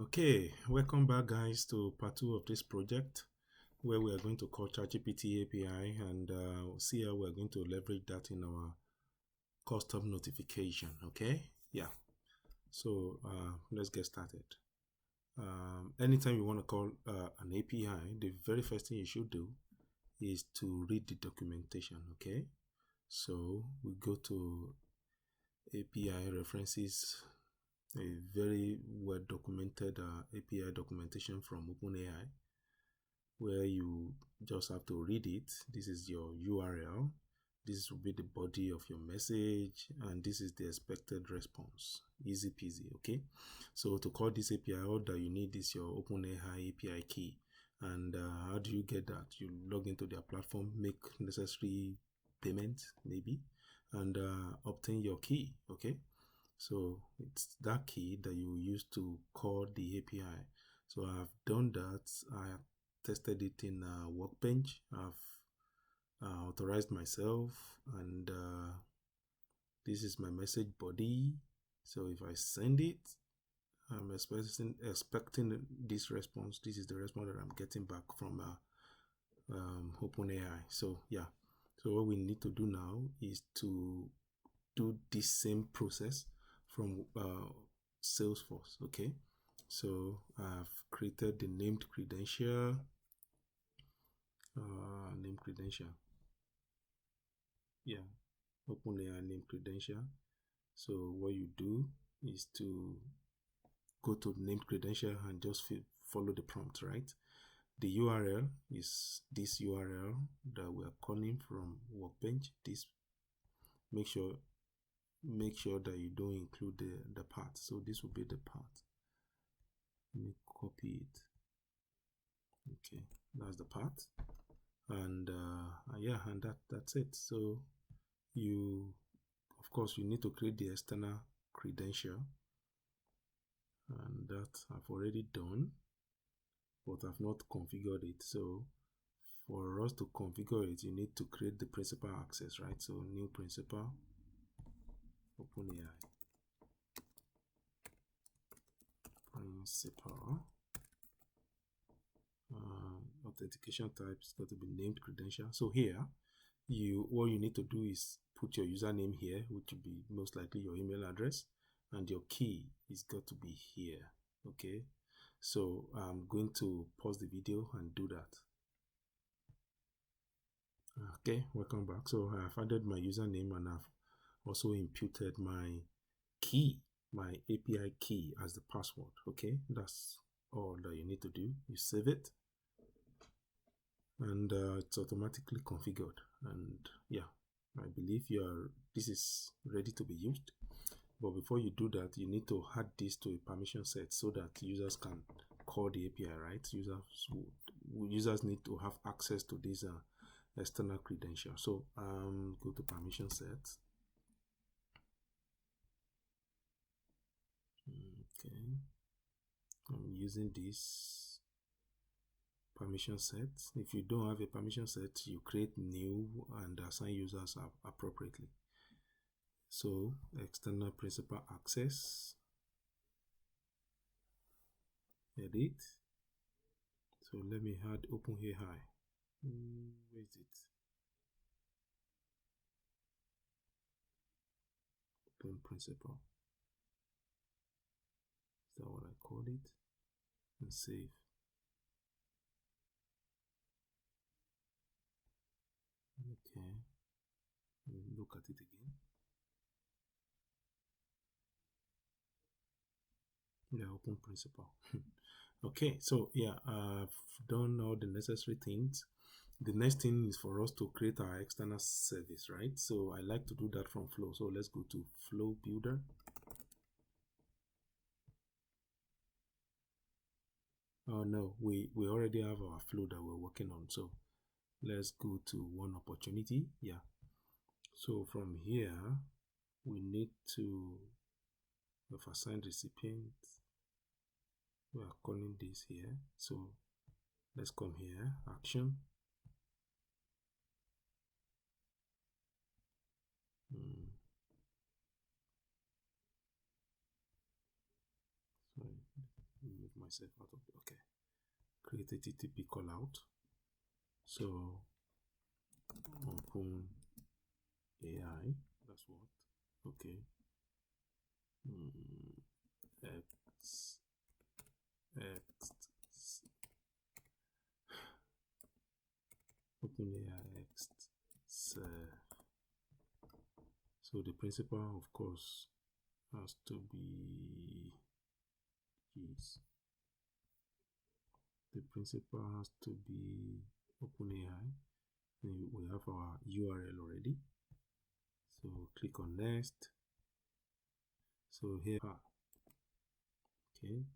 Okay, welcome back guys to part 2 of this project where we are going to call ChatGPT API and see how we are going to leverage that in our custom notification. Okay, yeah, so let's get started. Anytime you want to call an API, the very first thing you should do is to read the documentation. Okay, so we go to API references, a very well documented API documentation from OpenAI, where you just have to read it. This is your URL. This will be the body of your message, and this is the expected response. Easy peasy. Okay, so to call this API, all that you need is your OpenAI API key. And how do you get that? You log into their platform, make necessary payments maybe, and obtain your key. Okay, so it's that key that you use to call the API. So I've done that. I have tested it in Workbench. I've authorized myself, and this is my message body. So if I send it, I'm expecting this response. This is the response that I'm getting back from OpenAI. So yeah, so what we need to do now is to do this same process from Salesforce. Okay, so I've created the named credential. Yeah, OpenAI name credential. So what you do is to go to named credential and just follow the prompt, right? The URL is this URL that we are calling from Workbench. This make sure that you don't include the path. So this will be the path. Let me copy it. Okay, that's the path, and yeah, and that's it. So you, of course, you need to create the external credential, and that I've already done, but I've not configured it. So for us to configure it, you need to create the principal access, right? So new principal, OpenAI principal, authentication type is going to be named credential. So here, what you need to do is put your username here, which will be most likely your email address, and your key is got to be here. Okay, so I'm going to pause the video and do that. Okay, welcome back. So I've added my username and I've also imputed my key, my API key as the password. Okay, that's all that you need to do. You save it, and it's automatically configured. And yeah, I believe this is ready to be used. But before you do that, you need to add this to a permission set so that users can call the API, right? Users need to have access to this external credential. So go to permission set. Okay, I'm using this permission set. If you don't have a permission set, you create new and assign users appropriately. So external principal access, edit. So let me add OpenAI. Where is it? Open principal. Is that what I called it? And save. Okay. Look at it again. Yeah, open principal. Okay, so yeah, I've done all the necessary things. The next thing is for us to create our external service, right? So I like to do that from Flow. So let's go to Flow Builder. Oh no, we already have our flow that we're working on. So let's go to one opportunity. Yeah. So from here, we need to have assigned recipient. We are calling this here. So let's come here, action. Sorry, remove myself out of it. Okay, create a TTP call out. So open AI, that's what. Okay. X open AI X. So the principal, of course, has to be the principal has to be OpenAI. We have our URL already. So click on next. So here, okay,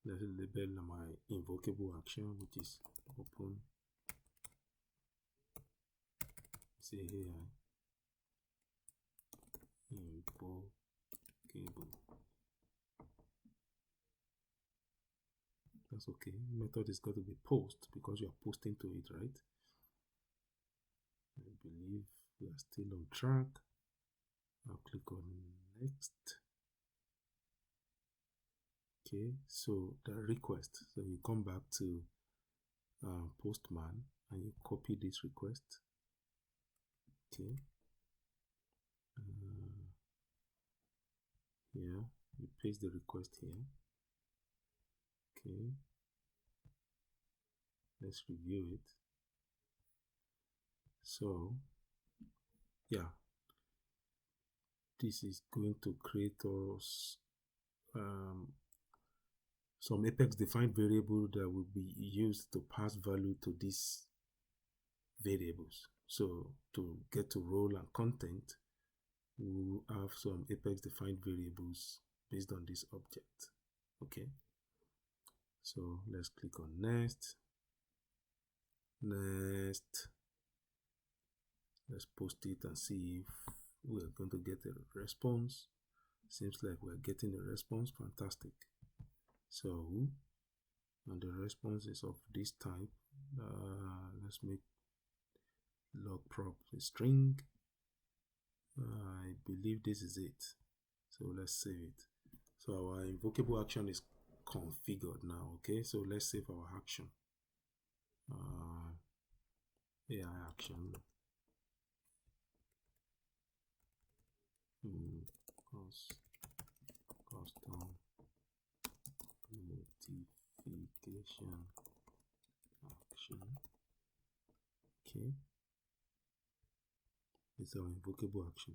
let's label my invocable action, which is open. Say here, invocable. That's okay. Method is got to be post because you are posting to it, right? I believe we are still on track. I'll click on next. Okay, so the request. So you come back to Postman and you copy this request. Okay. Here, you paste the request here. Okay. Let's review it. So, yeah, this is going to create us some Apex defined variable that will be used to pass value to these variables. So to get to role and content, we will have some Apex defined variables based on this object. Okay. So let's click on next. Next. Let's post it and see if we're going to get a response. Seems like we're getting a response. Fantastic. So, and the response is of this type. Let's make log prop a string. I believe this is it. So let's save it. So our invocable action is configured now. Okay, so let's save our action. AI action. Custom notification action. Okay, it's our invocable action.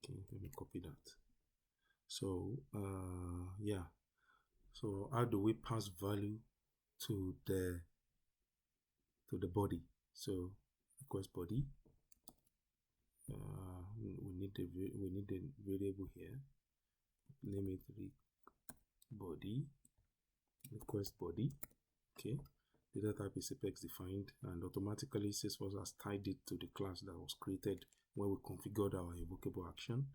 Okay, let me copy that. So yeah, so how do we pass value to the body? So request body. We need the variable here. Name it body, request body. Okay, data type is Apex defined, and automatically Salesforce has tied it to the class that was created when we configured our invocable action.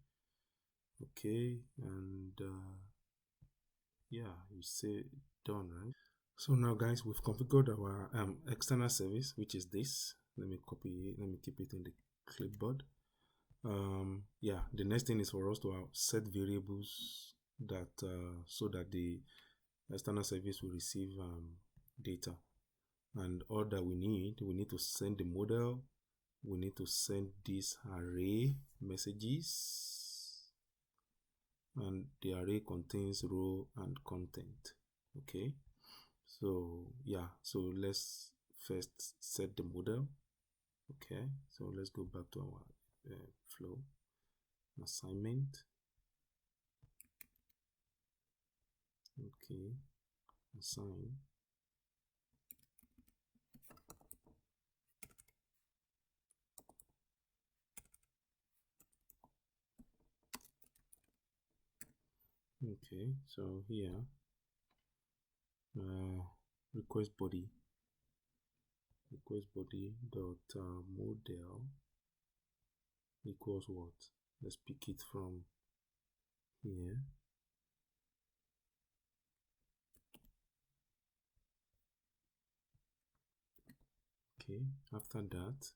Okay, and yeah, you say done, right? So now guys, we've configured our external service, which is this. Let me copy it, let me keep it in the clipboard. Yeah, the next thing is for us to set variables that so that the external service will receive data. And all that we need to send the model, we need to send this array messages, and the array contains row and content. Okay, so yeah, so let's first set the model. Okay, so let's go back to our flow assignment. Okay, assign. Okay, so here request body dot model equals what? Let's pick it from here. Okay, after that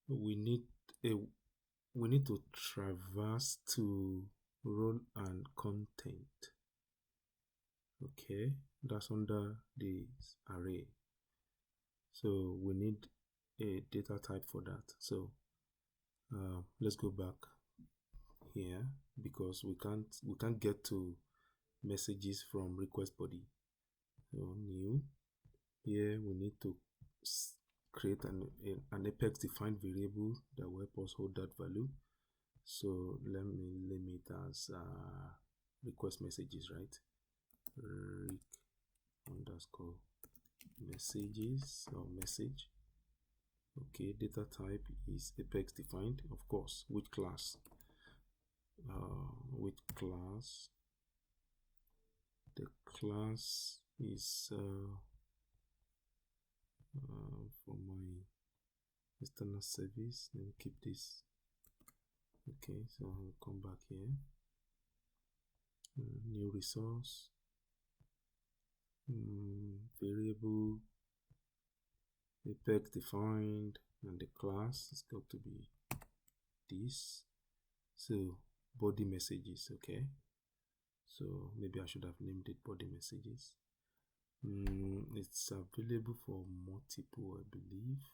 we need to traverse to role and content. Okay, that's under the array. So we need a data type for that. So let's go back here because we can't get to messages from request body. So new, here we need to create an apex defined variable that will help us hold that value. So let me limit as request messages, right? Rec underscore messages or message. Okay, data type is apex defined, of course. Which class? Which class? The class is for my external service. Let me keep this. Okay, so I'll come back here. New resource, variable, apex defined, and the class is got to be this. So body messages. Okay, so maybe I should have named it body messages. It's available for multiple, I believe.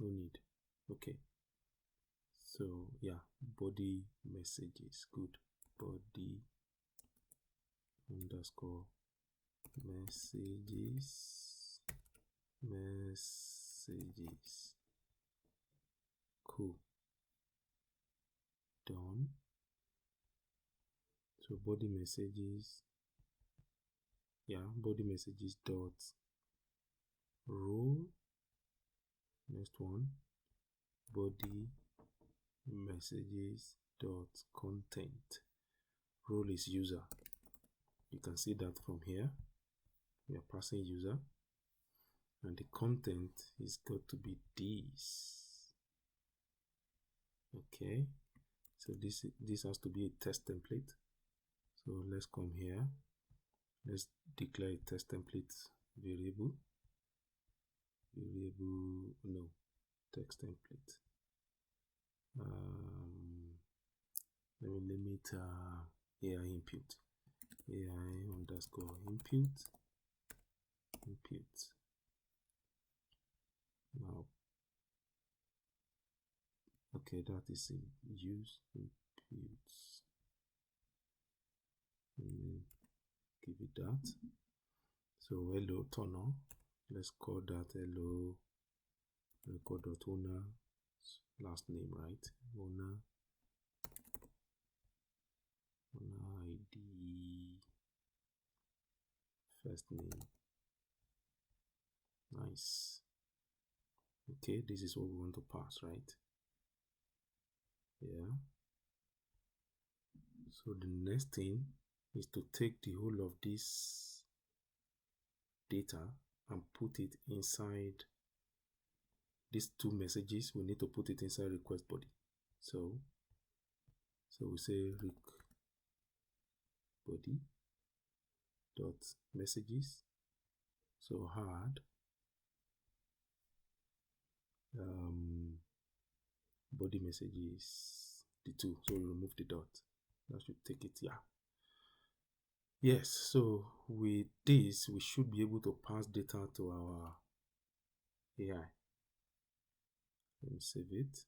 No need. Okay, so yeah, body messages. Good. Body underscore messages. Cool. Done. So body messages, yeah, body messages dot role. Next one, body messages dot content. Role is user. You can see that from here. We are passing user, and the content is got to be this. Okay, so this has to be a test template. So let's come here. Let's declare a test template variable. No, text template. Let me limit AI input. AI underscore input. Now, okay, that is in use inputs. Give it that. So hello tunnel. Let's call that hello record.owner last name, right? Owner ID first name. Nice. Okay, this is what we want to pass, right? Yeah. So the next thing is to take the whole of this data and put it inside these two messages. We need to put it inside request body. So we say rec body dot messages. So hard body messages, the two. So we remove the dot. That should take it. Yeah. Yes. So with this, we should be able to pass data to our AI. Let me save it.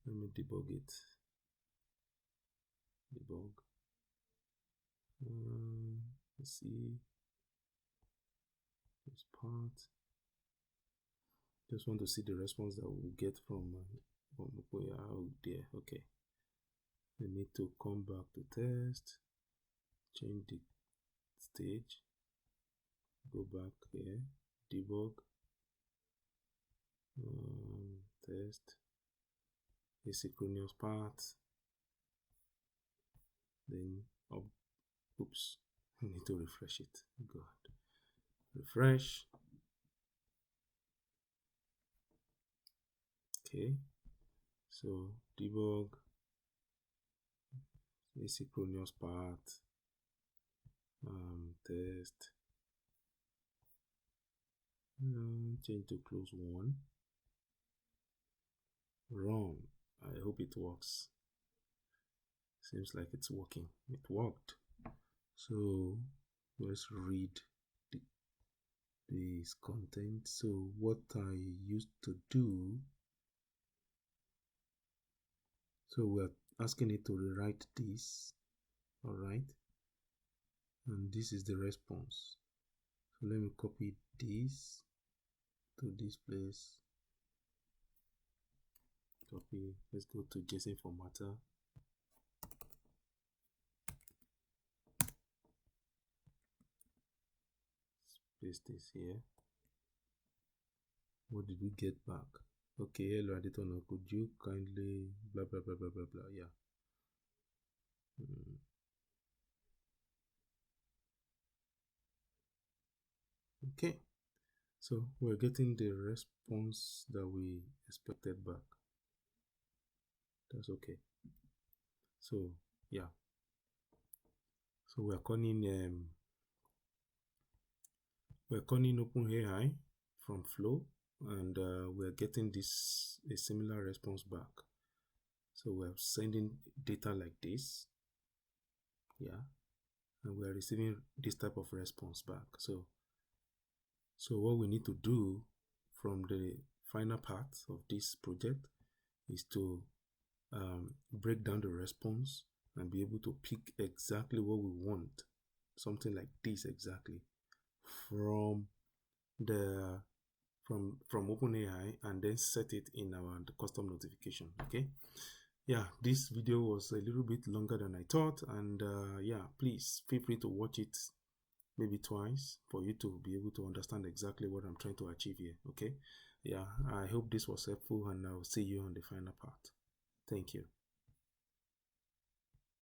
Let me debug it. Debug. Let's see this part. Just want to see the response that we'll get from there. Okay. We need to come back to test, change the stage, go back here, debug, test, asynchronous part, then oops, I need to refresh it. Go ahead. Refresh. Okay, so debug, asynchronous part, test, change to close one, run. I hope it works. Seems like it's working. It worked. So let's read this content. So what I used to do, so we're asking it to rewrite this, all right, and this is the response. So let me copy this to this place. Copy. Let's go to JSON formatter. Paste this here. What did we get back? Okay, hello editor, now could you kindly blah blah blah blah blah blah. Yeah. Okay, so we're getting the response that we expected back. That's okay. So yeah, so we're calling OpenAI from Flow, and we're getting this a similar response back. So we're sending data like this, yeah, and we're receiving this type of response back. So what we need to do from the final part of this project is to break down the response and be able to pick exactly what we want, something like this exactly, from the from OpenAI, and then set it in our custom notification. Okay, yeah, this video was a little bit longer than I thought, and yeah, please feel free to watch it maybe twice for you to be able to understand exactly what I'm trying to achieve here. Okay, yeah, I hope this was helpful, and I'll see you on the final part. Thank you.